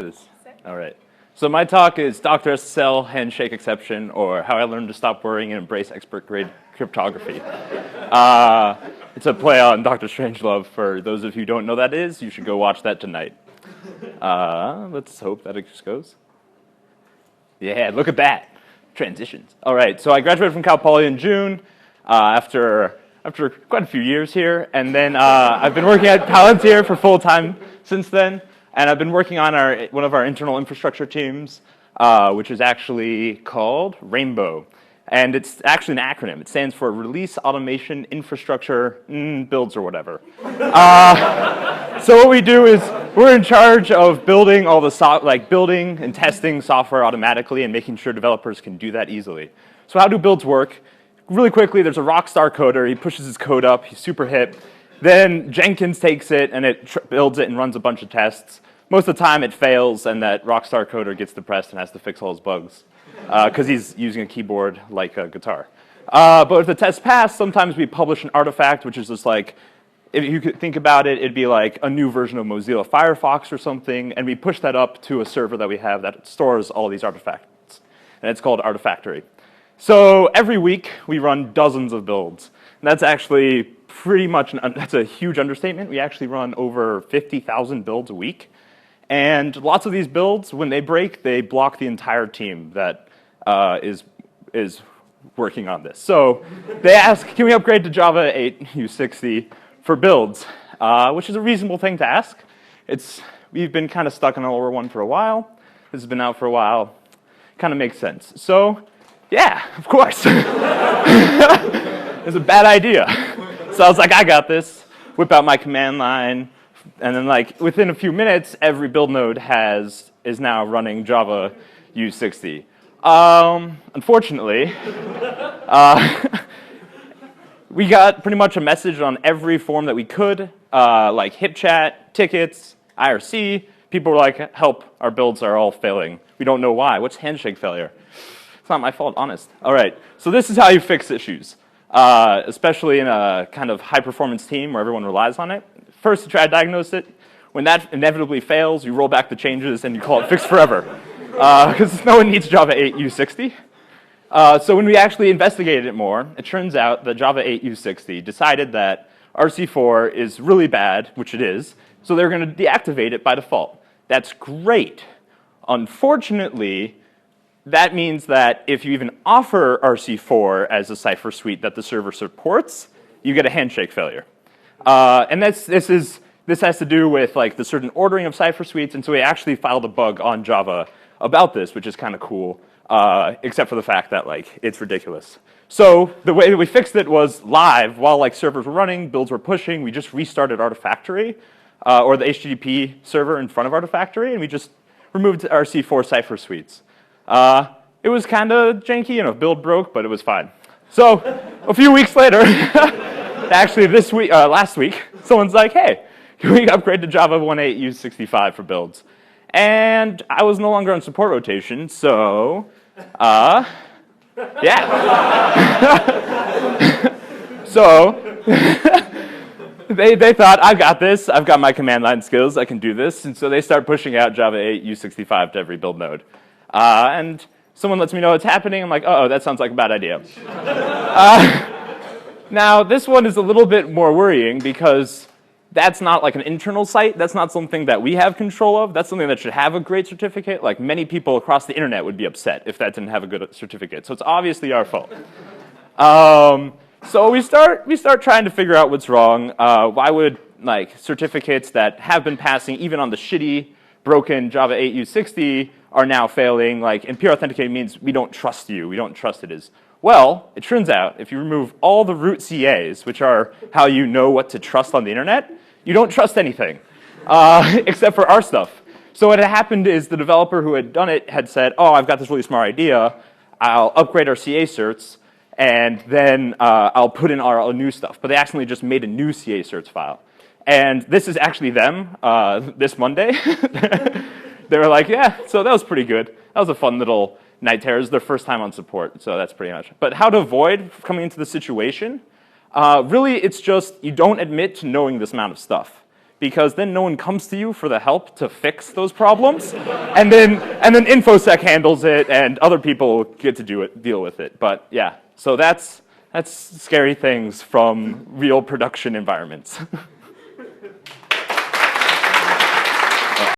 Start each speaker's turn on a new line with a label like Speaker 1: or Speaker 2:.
Speaker 1: This. All right. So my talk is Dr. SSLHandshakeException, or How I Learned to Stop Worrying and Embrace Expert-Grade Cryptography. It's a play on Dr. Strangelove. For those of you who don't know what that is, you should go watch that tonight. Let's hope that it just goes. Yeah, look at that. Transitions. All right, so I graduated from Cal Poly in June after quite a few years here, and then I've been working at Palantir for full time since then. And I've been working on one of our internal infrastructure teams, which is actually called Rainbow. And it's actually an acronym. It stands for Release Automation Infrastructure Builds or whatever. So what we do is we're in charge of building all the building and testing software automatically and making sure developers can do that easily. So how do builds work? Really quickly, there's a rock star coder. He pushes his code up. He's super hip. Then Jenkins takes it and it builds it and runs a bunch of tests. Most of the time it fails and that rockstar coder gets depressed and has to fix all his bugs because he's using a keyboard like a guitar. But if the tests pass, sometimes we publish an artifact, which is just like, if you could think about it, it'd be like a new version of Mozilla Firefox or something, and we push that up to a server that we have that stores all these artifacts. And it's called Artifactory. So every week we run dozens of builds. And that's actually pretty much, that's a huge understatement. We actually run over 50,000 builds a week. And lots of these builds, when they break, they block the entire team that is working on this. So they ask, can we upgrade to Java 8 U60 for builds? Which is a reasonable thing to ask. We've been kind of stuck on an older one for a while. This has been out for a while. Kind of makes sense. So yeah, of course. It's a bad idea. So I was like, I got this. Whip out my command line. And then like within a few minutes, every build node is now running Java U60. Unfortunately, we got pretty much a message on every form that we could, like HipChat, tickets, IRC. People were like, help, our builds are all failing. We don't know why. What's handshake failure? It's not my fault, honest. All right, so this is how you fix issues, especially in a kind of high-performance team where everyone relies on it. First, you try to diagnose it. When that inevitably fails, you roll back the changes and you call it fixed forever. Because no one needs Java 8 U60. So when we actually investigated it more, it turns out that Java 8 U60 decided that RC4 is really bad, which it is, so they're going to deactivate it by default. That's great. Unfortunately, that means that if you even offer RC4 as a cipher suite that the server supports, you get a handshake failure. And this has to do with like the certain ordering of cipher suites, and so we actually filed a bug on Java about this, which is kind of cool, except for the fact that like it's ridiculous. So the way that we fixed it was live while like servers were running, builds were pushing. We just restarted Artifactory or the HTTP server in front of Artifactory, and we just removed RC4 cipher suites. It was kind of janky, and a build broke, but it was fine. So a few weeks later. Actually, last week, someone's like, hey, can we upgrade to Java 1.8 U65 for builds? And I was no longer on support rotation, so, yeah. So, they thought, I've got this, I've got my command line skills, I can do this, and so they start pushing out Java 8 U65 to every build node. And someone lets me know it's happening, I'm like, uh-oh, that sounds like a bad idea. Now, this one is a little bit more worrying because that's not like an internal site. That's not something that we have control of. That's something that should have a great certificate. Like many people across the internet would be upset if that didn't have a good certificate. So it's obviously our fault. So we start trying to figure out what's wrong. Why would like certificates that have been passing even on the shitty, broken Java 8 U60 are now failing? Like, and peer authenticating means we don't trust you. We don't trust it is. Well, it turns out if you remove all the root CAs, which are how you know what to trust on the internet, you don't trust anything, except for our stuff. So what had happened is the developer who had done it had said, oh, I've got this really smart idea. I'll upgrade our CA certs, and then I'll put in our new stuff. But they accidentally just made a new CA certs file. And this is actually them this Monday. They were like, yeah, so that was pretty good. That was a fun little night terrors, their first time on support, so that's pretty much. But how to avoid coming into the situation? Really, it's just you don't admit to knowing this amount of stuff. because then no one comes to you for the help to fix those problems, and then InfoSec handles it, and other people get to deal with it. But yeah, so that's scary things from real production environments.